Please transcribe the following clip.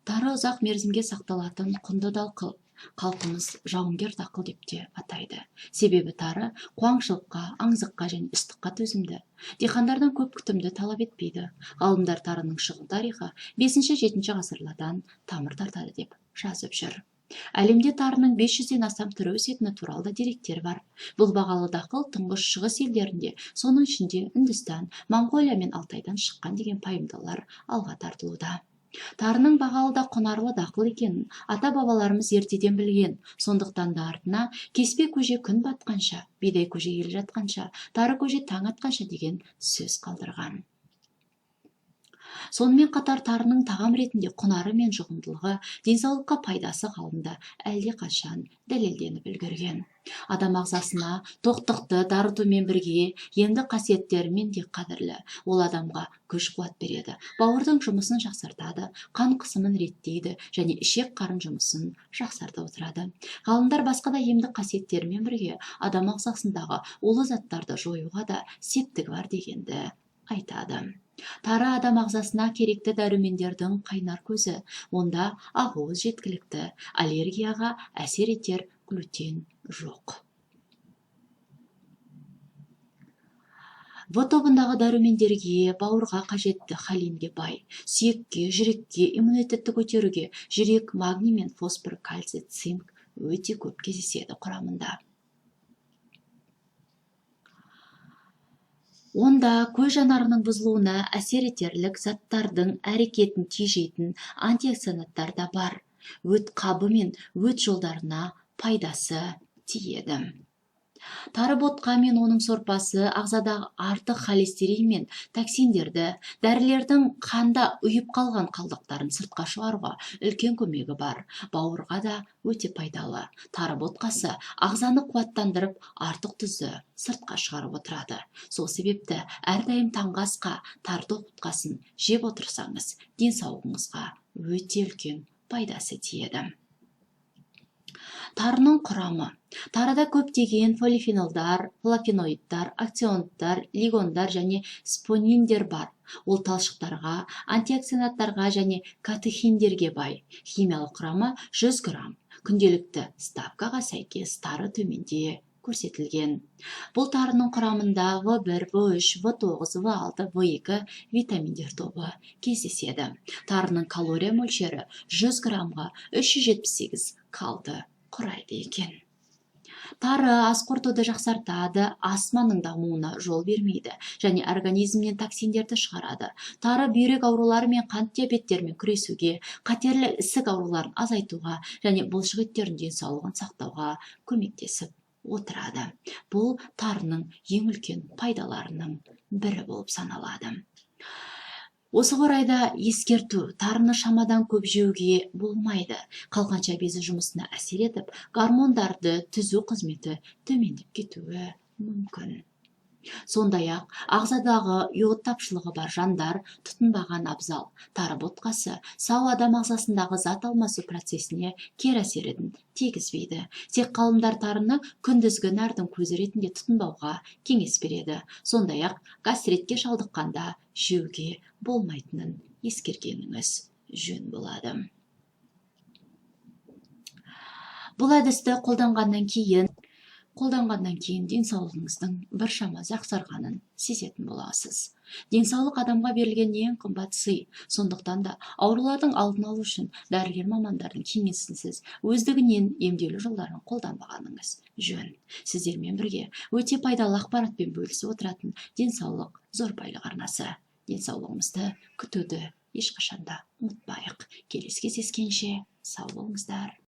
Тары ұзақ мерзімге сақталатын құнды дақыл. Халқымыз жауынгер дақыл деп те атайды. Себебі тары қуаңшылыққа, аңызыққа және ыстыққа төзімді. Диқандардан көп күтімді талап етпейді. Ғалымдар тарының шығу тарихы 5-7 ғасырлардан тамыр тартады деп жазып жүр. Әлемде тарының 500-ден астам түрі өсетіні туралы да деректер бар. Бұл бағалы дақыл тұңғыш шығыс елдерінде, соның ішінде Үндістан, Моңғолия мен Алтайдан шыққан деген пайымдаулар алға тартылуда. Тарының бағалы да құнарлы дақыл екенін ата-бабаларымыз ертеден білген. Сондықтан да артына кеспе көже күн батқанша, бидай көже ел жатқанша, тары көже таң атқанша деген сөз қалдырған. Сонымен қатар тарының тағам ретінде құнары мен жұғымдылығы, денсаулыққа пайдасы ғалымда әлде қашан дәлелденіп үлгерген. Адам ағзасына тоқтықты дарытумен бірге емді қасиеттерімен де қадірлі. Ол адамға күш-қуат береді, бауырдың жұмысын жақсартады, қан қысымын реттейді және ішек қарын жұмысын жақсартып отырады. Ғалымдар басқа да емді қасиеттерімен бірге адам ағзасындағы улы заттарды жоюға да септігі бар дегенді айтады. Тары адам ағзасына керекті дәрумендердің қайнар көзі. Онда ақуыз жеткілікті, аллергияға әсер етер глютен жоқ. В тобындағы дәрумендерге бауырға қажетті холинге бай, сүйекке, жүрекке, иммунитетті көтеруге жүрек, магний мен фосфор, кальций, цинк өте көп кездеседі құрамында. Онда көз жанарының бұзылуына әсер етерлік заттардың әрекетін тежейтін антиоксиданттар да бар. Өт қабы мен өт жолдарына пайдасы тиеді. Тары ботқа мен оның сорпасы ағзадағы артық холестерин мен токсиндерді, дәрілердің қанда ұйып қалған қалдықтарын сыртқа шығаруға үлкен көмегі бар. Бауырға да өте пайдалы. Тары ботқасы ағзаны қуаттандырып, артық тұзды сыртқа шығарып отырады. Сол себепті әрдайым таңғы асқа тары ботқасын жеп отырсаңыз, денсаулығыңызға өте үлкен пайдасы тиеді. Тарының құрамы. Тарыда көптеген полифенолдар, флавоноидтар, антиоктиданттар, лигондар және спониндер бар. Ол талшықтарға, антиоксиданттарға және катехиндерге бай. Химиялық құрамы 100 грамм. Күнделікті ставкаға сәйкес тары төменде көрсетілген. Бұл тарының құрамында В1, В3, В9, В6, В2 витаминдер тобы кездеседі. Тарының калория мөлшері 100 граммға 378 калды құрайды екен. Тары ас қорытуды жақсартады, астманың дамуына жол бермейді және организмнен токсиндерді шығарады. Тары бүйрек аурулары мен қант диабеттерімен күресуге, қатерлі ісік ауруларын азайтуға және бұлшық еттердің денсаулығын сақтауға көмектесіп отырады. Бұл тарының ең үлкен пайдаларының бірі болып саналады. Осы орайда ескерту, тарыны шамадан көп жеуге болмайды. Қалқанша безі жұмысына әсер етіп, гормондарды түзу қызметі төмендеп кетуі мүмкін. Сондай-ақ, ағзадағы йод тапшылығы бар жандар тұтынбаған абзал. Тары ботқасы сау адам ағзасындағы зат алмасу процесіне кері әсерін тигізбейді. Тек ғалымдар тарыны күндізгі нәрдің көзі ретінде тұтынбауға кеңес береді. Сондай-ақ, гастритке шалдыққанда жеуге болмайтынын ескергеніңіз жөн болады. Бұл әдісті қолданғаннан кейін денсаулығыңыздың біршама жақсарғанын сезетін боласыз. Денсаулық адамға берілген ең қымбат сый. Сондықтан да аурулардың алдын алу үшін дәрігер мамандардың кеңесінсіз өздігінен емделу жолдарын қолданбағаныңыз жөн. Сіздермен бірге өте пайдалы ақпаратпен бөлісіп отыратын денсаулық зор байлық арнасы. Денсаулығымызды күтуді ешқашанда ұмытпайық. Келесі кездескенше сау болыңыздар.